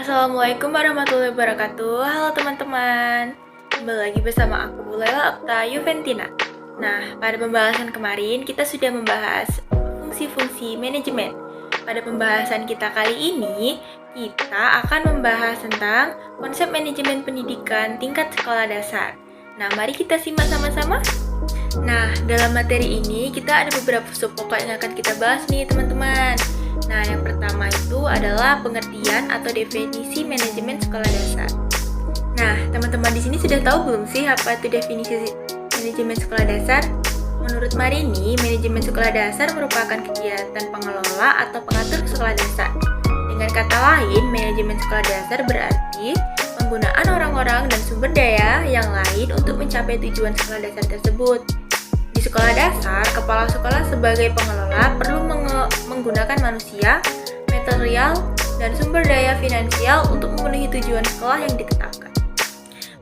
Assalamualaikum warahmatullahi wabarakatuh. Halo teman-teman. Kembali lagi bersama aku, Lela Okta Yuventina. Nah, pada pembahasan kemarin kita sudah membahas fungsi-fungsi manajemen. Pada pembahasan kita kali ini, kita akan membahas tentang konsep manajemen pendidikan tingkat sekolah dasar. Nah, mari kita simak sama-sama. Nah, dalam materi ini kita ada beberapa pokok yang akan kita bahas nih, teman-teman. Nah, yang pertama itu adalah pengertian atau definisi manajemen sekolah dasar. Nah, teman-teman di sini sudah tahu belum sih apa itu definisi manajemen sekolah dasar? Menurut Marini, manajemen sekolah dasar merupakan kegiatan pengelola atau pengatur sekolah dasar. Dengan kata lain, manajemen sekolah dasar berarti penggunaan orang-orang dan sumber daya yang lain untuk mencapai tujuan sekolah dasar tersebut. Di sekolah dasar, kepala sekolah sebagai pengelola perlu menggunakan manusia, material, dan sumber daya finansial untuk memenuhi tujuan sekolah yang ditetapkan.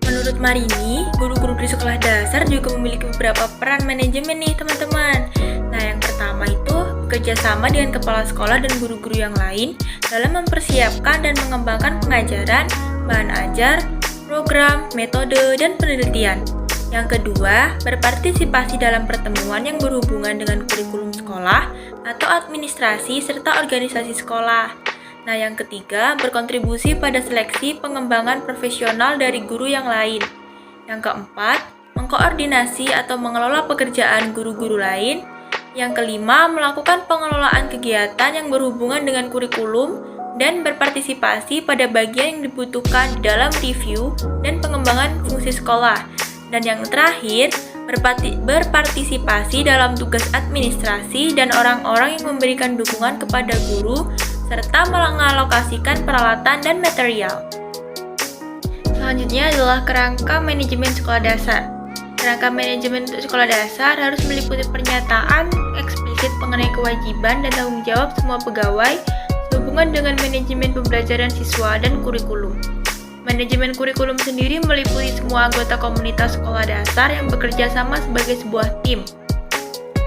Menurut Marini, guru-guru di sekolah dasar juga memiliki beberapa peran manajemen nih, teman-teman. Nah, yang pertama itu bekerja sama dengan kepala sekolah dan guru-guru yang lain dalam mempersiapkan dan mengembangkan pengajaran, bahan ajar, program, metode, dan penelitian. Yang kedua, berpartisipasi dalam pertemuan yang berhubungan dengan kurikulum sekolah atau administrasi serta organisasi sekolah. Nah, yang ketiga, berkontribusi pada seleksi pengembangan profesional dari guru yang lain. Yang keempat, mengkoordinasi atau mengelola pekerjaan guru-guru lain. Yang kelima, melakukan pengelolaan kegiatan yang berhubungan dengan kurikulum dan berpartisipasi pada bagian yang dibutuhkan dalam review dan pengembangan fungsi sekolah. Dan yang terakhir, berpartisipasi dalam tugas administrasi dan orang-orang yang memberikan dukungan kepada guru serta mengalokasikan peralatan dan material. Selanjutnya adalah kerangka manajemen sekolah dasar. Kerangka manajemen sekolah dasar harus meliputi pernyataan eksplisit mengenai kewajiban dan tanggung jawab semua pegawai sehubungan dengan manajemen pembelajaran siswa dan kurikulum. Manajemen kurikulum sendiri meliputi semua anggota komunitas sekolah dasar yang bekerja sama sebagai sebuah tim.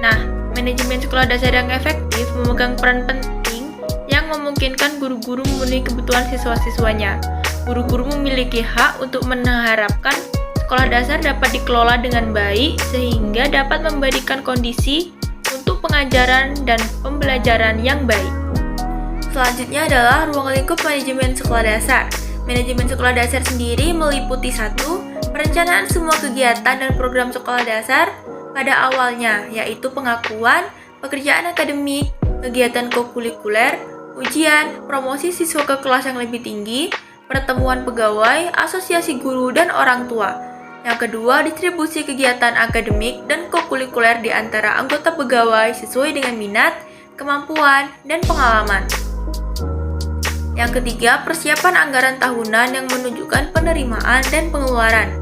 Nah, manajemen sekolah dasar yang efektif memegang peran penting yang memungkinkan guru-guru memenuhi kebutuhan siswa-siswanya. Guru-guru memiliki hak untuk mengharapkan sekolah dasar dapat dikelola dengan baik sehingga dapat memberikan kondisi untuk pengajaran dan pembelajaran yang baik. Selanjutnya adalah ruang lingkup manajemen sekolah dasar. Manajemen sekolah dasar sendiri meliputi 1. Perencanaan semua kegiatan dan program sekolah dasar pada awalnya, yaitu pengakuan, pekerjaan akademik, kegiatan kokurikuler, ujian, promosi siswa ke kelas yang lebih tinggi, pertemuan pegawai, asosiasi guru, dan orang tua. Yang kedua, distribusi kegiatan akademik dan kokurikuler di antara anggota pegawai sesuai dengan minat, kemampuan, dan pengalaman. Yang ketiga, persiapan anggaran tahunan yang menunjukkan penerimaan dan pengeluaran.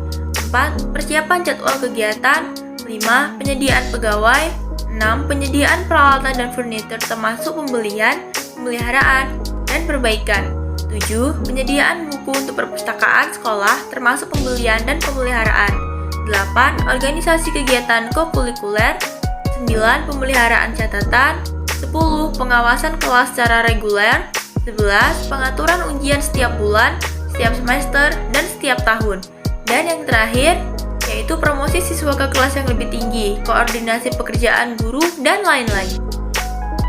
4. Persiapan jadwal kegiatan. 5. Penyediaan pegawai. 6. Penyediaan peralatan dan furnitur termasuk pembelian, pemeliharaan, dan perbaikan. 7. Penyediaan buku untuk perpustakaan sekolah termasuk pembelian dan pemeliharaan. 8. Organisasi kegiatan kokurikuler. 9. Pemeliharaan catatan. 10. Pengawasan kelas secara reguler. 11. Pengaturan ujian setiap bulan, setiap semester, dan setiap tahun. Dan yang terakhir, yaitu promosi siswa ke kelas yang lebih tinggi, koordinasi pekerjaan guru, dan lain-lain.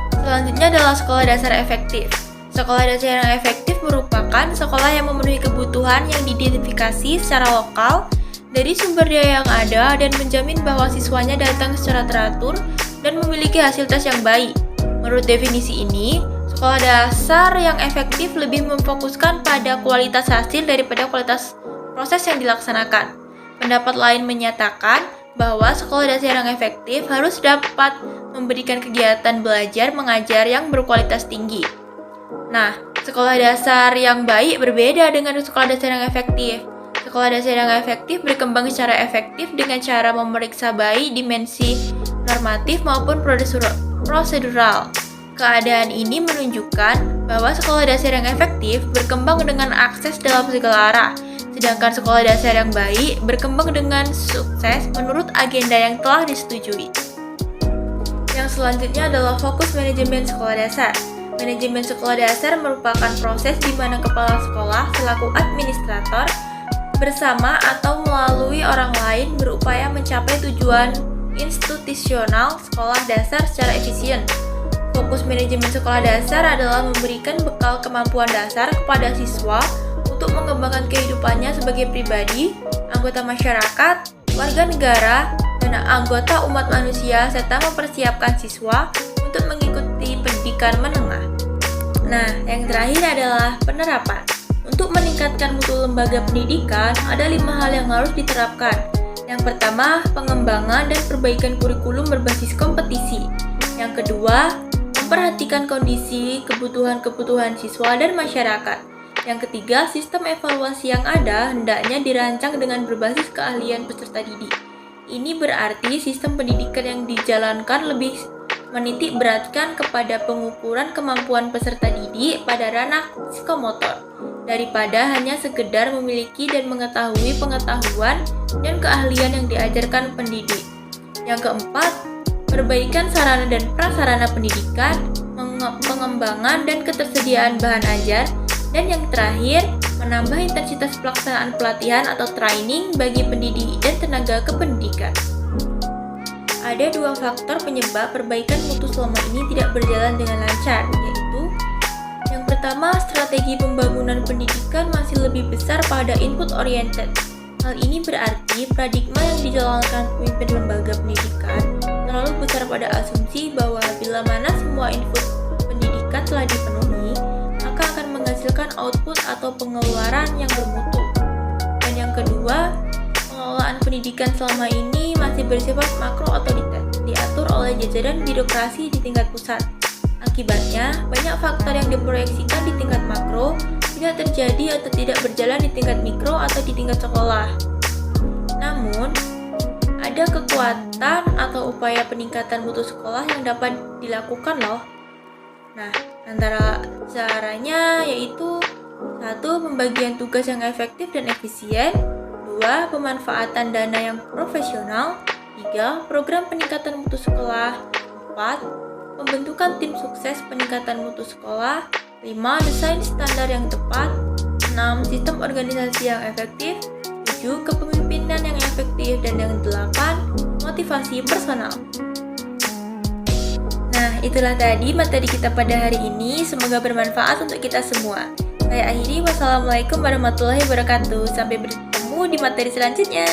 Selanjutnya adalah sekolah dasar efektif. Sekolah dasar yang efektif merupakan sekolah yang memenuhi kebutuhan yang diidentifikasi secara lokal dari sumber daya yang ada dan menjamin bahwa siswanya datang secara teratur dan memiliki hasil tes yang baik. Menurut definisi ini, sekolah dasar yang efektif lebih memfokuskan pada kualitas hasil daripada kualitas proses yang dilaksanakan. Pendapat lain menyatakan bahwa sekolah dasar yang efektif harus dapat memberikan kegiatan belajar mengajar yang berkualitas tinggi. Nah, sekolah dasar yang baik berbeda dengan sekolah dasar yang efektif. Sekolah dasar yang efektif berkembang secara efektif dengan cara memeriksa baik dimensi normatif maupun prosedural. Keadaan ini menunjukkan bahwa sekolah dasar yang efektif berkembang dengan akses dalam segala arah, sedangkan sekolah dasar yang baik berkembang dengan sukses menurut agenda yang telah disetujui. Yang selanjutnya adalah fokus manajemen sekolah dasar. Manajemen sekolah dasar merupakan proses di mana kepala sekolah selaku administrator bersama atau melalui orang lain berupaya mencapai tujuan institusional sekolah dasar secara efisien. Fokus manajemen sekolah dasar adalah memberikan bekal kemampuan dasar kepada siswa untuk mengembangkan kehidupannya sebagai pribadi, anggota masyarakat, warga negara, dan anggota umat manusia, serta mempersiapkan siswa untuk mengikuti pendidikan menengah. Nah, yang terakhir adalah penerapan. Untuk meningkatkan mutu lembaga pendidikan, ada 5 hal yang harus diterapkan. Yang pertama, pengembangan dan perbaikan kurikulum berbasis kompetisi. Yang kedua, memperhatikan kondisi, kebutuhan siswa dan masyarakat. Yang ketiga, sistem evaluasi yang ada hendaknya dirancang dengan berbasis keahlian peserta didik. Ini berarti sistem pendidikan yang dijalankan lebih menitik beratkan kepada pengukuran kemampuan peserta didik pada ranah psikomotor, daripada hanya sekedar memiliki dan mengetahui pengetahuan dan keahlian yang diajarkan pendidik. Yang keempat, perbaikan sarana dan prasarana pendidikan, pengembangan dan ketersediaan bahan ajar, dan yang terakhir, menambah intensitas pelaksanaan pelatihan atau training bagi pendidik dan tenaga kependidikan. Ada 2 faktor penyebab perbaikan mutu selama ini tidak berjalan dengan lancar, yaitu yang pertama, strategi pembangunan pendidikan masih lebih besar pada input oriented. Hal ini berarti paradigma yang dijalankan pemimpin lembaga pendidikan terlalu besar pada asumsi bahwa bila mana semua input pendidikan telah dipenuhi, maka akan menghasilkan output atau pengeluaran yang bermutu. Dan yang kedua, pengelolaan pendidikan selama ini masih bersifat makro otoriter, diatur oleh jajaran birokrasi di tingkat pusat. Akibatnya, banyak faktor yang diproyeksikan di tingkat makro tidak terjadi atau tidak berjalan di tingkat mikro atau di tingkat sekolah. Namun, ada kekuatan atau upaya peningkatan mutu sekolah yang dapat dilakukan loh. Nah, antara caranya yaitu 1. Pembagian tugas yang efektif dan efisien, 2. Pemanfaatan dana yang profesional, 3. Program peningkatan mutu sekolah, 4. Pembentukan tim sukses peningkatan mutu sekolah, 5. Desain standar yang tepat, 6. Sistem organisasi yang efektif, 7. Kepemimpinan yang efektif, dan yang 8. Motivasi personal. Nah, itulah tadi materi kita pada hari ini. Semoga bermanfaat untuk kita semua. Saya akhiri, wassalamualaikum warahmatullahi wabarakatuh. Sampai bertemu di materi selanjutnya.